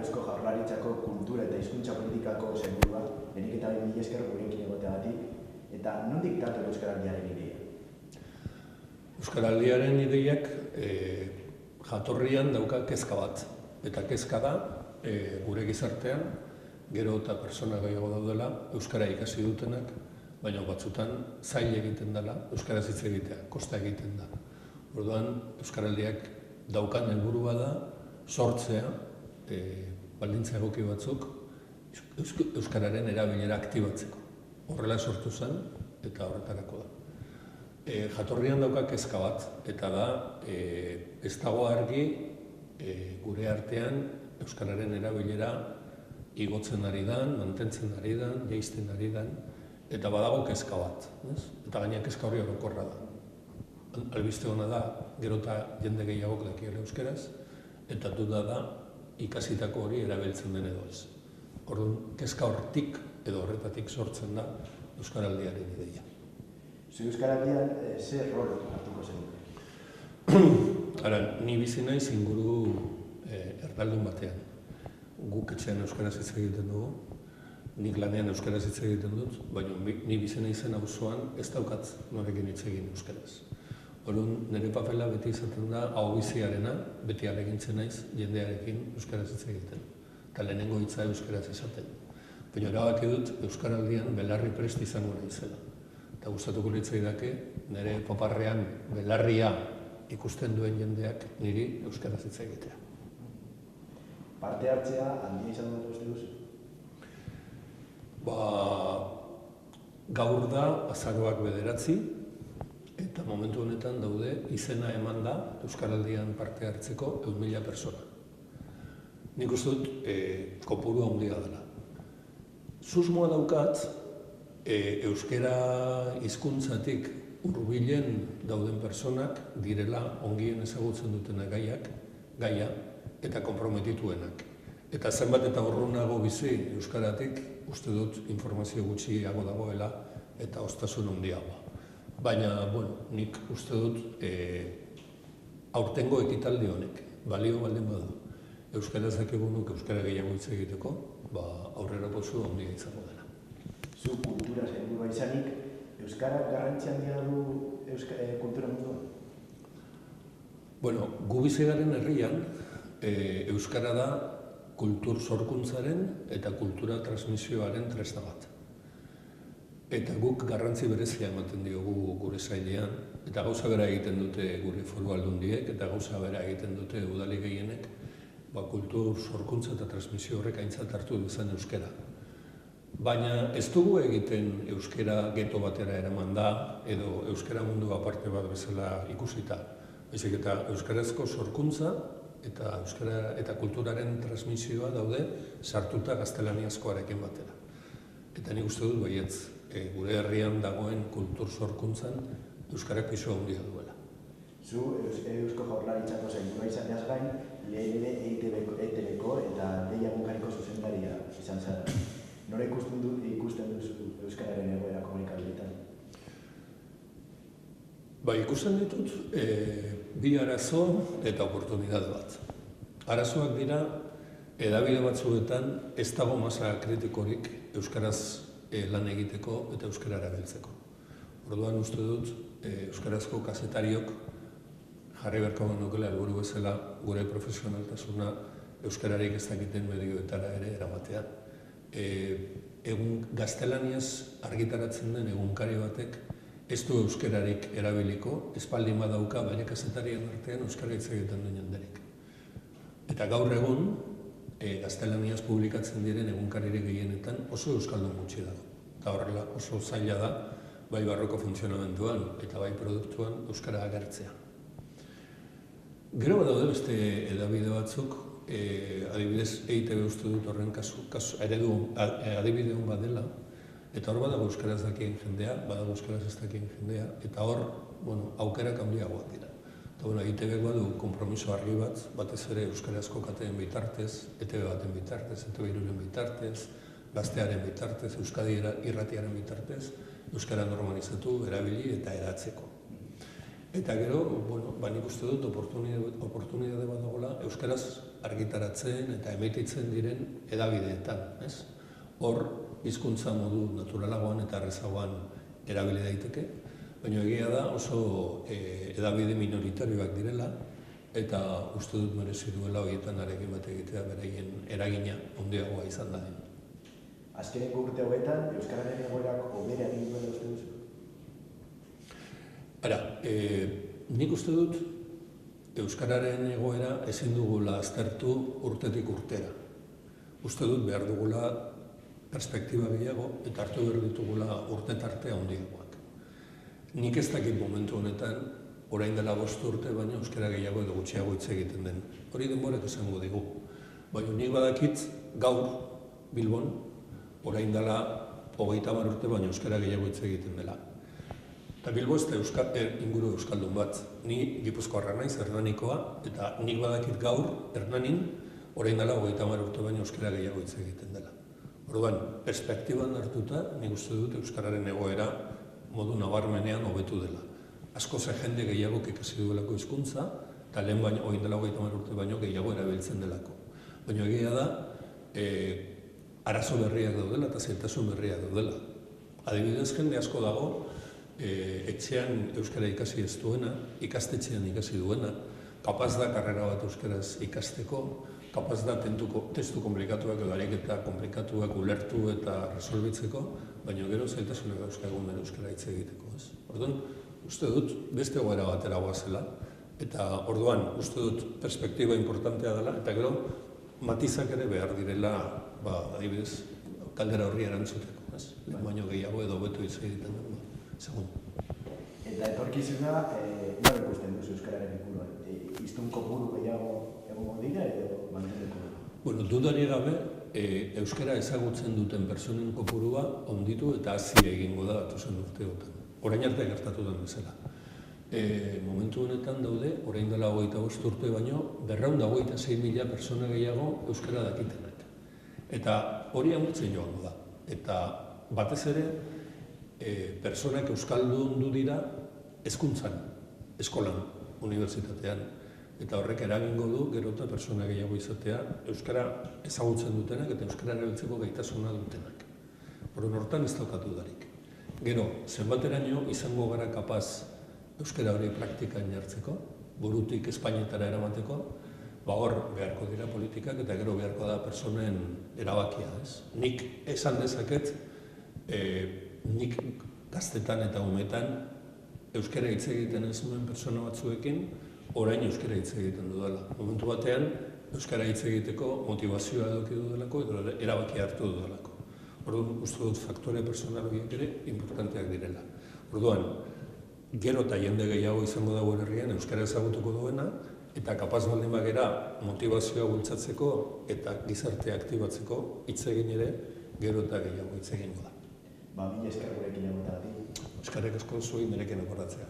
Eusko Jaurlaritzako kultura eta hizkuntza politikako sailburua, lehenik eta behin mila esker gurekin egoteagatik, eta nondik dator Euskaraldiaren ideia? Euskaraldiaren ideiak jatorrian dauka kezka bat. Eta kezka da, gure gizartean, gero eta pertsona gehiago daudela, euskara ikasi dutenak, baina batzutan zail egiten dela, euskaraz hitz egitea, kosta egiten da. Orduan, euskaraldiak daukan helburua da sortzea, baldintza egoki batzuk, euskararen erabilera aktibatzeko. Horrela sortu zen eta horretarako da. Jatorrian dauka kezka bat, eta da, ez dago argi gure artean euskararen erabilera igotzen ari dan, mantentzen ari dan, jaisten ari dan, eta badago kezka bat, eta gaina kezka hori orokorra da. Albiste hona da, gero eta jende gehiagok dakiela euskeraz, eta duda da ikasitako hori erabiltzen den edo ez. Orduan, kezka hortik edo horretatik sortzen da Euskaraldiaren ideia. Zu Euskaraldian zer rol hartuko zen? Ara, ni bizi naiz inguru erdaldun batean. Guk etxean euskaraz hitz egiten dugu, nik lanean euskaraz hitz egiten dut, baina ni bizi naizen auzoan ez daukat norekin hitz egin euskaraz. Orduan, nire papela beti izaten da hau biziarena, beti ahalegintzen naiz jendearekin euskaraz hitz egiten. Eta lehenengo hitza euskaraz esaten. Baina erabaki dut Euskaraldian belarri prest izango naizela. Eta gustatuko litzaidake nire paparrean belarria ikusten duen jendeak niri euskaraz hitz egitea. Parte hartzea handia izan dut uste duzu? Gaur da azaroak 9, eta momentu honetan daude izena eman da Euskaraldian parte hartzeko 100.000 pertsona. Nik uste dut kopuru handia dela. Susmoa daukat, euskara hizkuntzatik hurbilen dauden pertsonak direla ongien ezagutzen dutena gaia eta konprometituenak. Eta zenbat eta urrunago bizi euskaratik, uste dut informazio gutxiago dagoela eta ostasun handiagoa. Baina, nik uste dut aurtengo ekitaldi honek, balio baldin badu, euskaraz dakigunuk euskara gehiago hitz egiteko, aurrera pauso handia izango dela. Zu kultura sailburua izanik, euskarak garrantzi handia du kultura munduan? Gu bizi garen herrian, euskara da kultur sorkuntzaren eta kultura transmisioaren tresna bat. Eta guk garrantzi berezia ematen diogu gure sailean, eta gauza bera egiten dute gure foru aldundiek, eta gauza bera egiten dute udali gehienek, kultur sorkuntza eta transmisio horrek aintzat hartu duzan euskara. Baina ez dugu egiten euskara geto batera eraman da, edo euskara mundu aparte bat bezala ikusita. Baizik eta euskarazko sorkuntza eta kulturaren transmisioa daude sartuta gaztelaniazkoarekin batera. Eta nik uste dut baietz, gure herrian dagoen kultur sorkuntzan euskarak pisu handia duela. Zu Eusko Jaurlaritzako sailburua izateaz gain, lehen EITB-ko eta Deia Egunkariko zuzendaria izan zara. Nora ikusten duzu euskararen egoera komunikabideetan? Ikusten ditut, bi arazo eta oportunidade bat. Arazoak dira, hedabide batzuetan ez dago masa kritikorik euskaraz lan egiteko eta euskara erabiltzeko. Orduan uste dut, euskarazko kazetariok jarri beharko genukela helburu bezala gure profesionaltasuna euskararik ez dakiten medioetara ere eramatea. Egun gaztelaniaz argitaratzen den egunkari batek ez du euskararik erabiliko, espaldin badauka bere kazetarien artean euskara hitz egiten duen jenderik. Eta gaur egun, gaztelaniaz publikatzen diren egunkaririk gehienetan oso euskaldun gutxi dago. Eta horrela oso zaila da, bai barroko funtzionamenduan eta bai produktuan euskara agertzea. Gero badaude beste hedabide batzuk, adibidez EITB uste dut horren adibide hon bat dela, eta hor badago euskaraz dakien jendea, badago euskaraz ez dakien jendea, eta hor aukerak handiagoak dira. Eta EITB badu konpromiso argi bat, batez ere euskarazko kateen bitartez, ETB baten bitartez, ETB iruren bitartez, gaztearen bitartez, Euskadi irratiaren bitartez, euskara normalizatu, erabili eta eratzeko. Eta gero, nik uste dut oportunidade bat dagoela euskaraz argitaratzen eta emititzen diren hedabideetan, ez? Hor, hizkuntza modu naturalagoan eta errezagoan erabili daiteke, baina egia da oso hedabide minoritarioak direla, eta uste dut merezi duela horietan arekin bat egitea beraien eragina handiagoa izan da den. Azkeneko urte hauetan, euskararen egoerak hobera egin duela uste duzu? Nik uste dut euskararen egoera ezin dugula aztertu urtetik urtera. Uste dut behar dugula perspektiba gehiago eta hartu behar ditugula urte tarte handiagoak. Nik ez dakit momentu honetan, orain dela 5 urte, baina euskara gehiago edo gutxiago hitz egiten den. Hori denborak esango digu. Baina nik badakit gaur Bilbon, orain dela 30 urte, baina euskara gehiago hitz egiten dela. Eta Bilbo ez da inguru euskaldun bat. Ni Gipuzkoarra naiz, Hernanikoa, eta nik badakit gaur, Hernanin, orain dela 30 urte, baina euskara gehiago hitz egiten dela. Orduan, perspektiban hartuta, nik uste dut euskararen egoera modu nabarmenean hobetu dela. Asko ze jende gehiago ikasi duelako hizkuntza, eta lehen baino, orain dela 30 urte baino gehiago erabiltzen delako. Baina egia da, arazo berriak daudela eta zailtasun berriak daudela. Adibidez, jende asko dago, etxean euskara ikasi ez duena, ikastetxean ikasi duena, kapaz da karrera bat euskaraz ikasteko, kapaz da testu komplikatuak edo ariketa komplikatuak ulertu eta resolbitzeko, baina gero zailtasunak dauzkagun bere euskara hitz egiteko. Orduan, uste dut beste egoera batera goazela, eta orduan uste dut perspektiba importantea dela, eta gero matizak ere behar direla, adibidez, kaldera horri erantzuteko, baino gehiago edo beto hitz egiten dugu. Segun. Eta etorkizuna, nola ikusten duzu euskararen inguruan? Hiztun kopuru gehiago egongo dira edo mantenduko da? Bueno, dudarik gabe, euskara ezagutzen duten pertsonen kopurua onditu eta hazi egingo da datozen urteotan. Orain arte gertatu den bezala. Momentu honetan daude, orain dela 25 urte baino, 226.000 pertsona gehiago euskara dakitenak. Eta hori handitzen joango da. Eta batez ere, pertsonak euskaldundu dira hezkuntzan, eskolan, unibertsitatean. Eta horrek eragingo du gero eta pertsona gehiago izatea euskara ezagutzen dutenak eta euskara erabiltzeko gaitasuna dutenak. Hortan ez daukatu darik. Gero, zenbateraino izango gara kapaz euskara hori praktikan jartzeko, burutik Espainietara eramateko, hor beharko dira politikak eta gero beharko da pertsonen erabakia. Nik esan dezaket, nik gaztetan eta umetan euskara hitz egiten ez nuen pertsona batzuekin, orain euskara hitz egiten dudala. Momentu batean, euskara hitz egiteko motivazioa eduki dudalako edo erabakia hartu dudalako. Orduan, uste dut faktore personal horiek ere importanteak direla. Orduan, gero eta jende gehiago izango dago herrian euskara ezagutuko duena, eta kapaz baldin bagera motivazioa bultzatzeko eta gizartea aktibatzeko hitz egin ere, gero eta gehiago hitz egingo da. Mila esker gurekin egoteagatik. Eskerrik asko zuei nirekin akordatzea.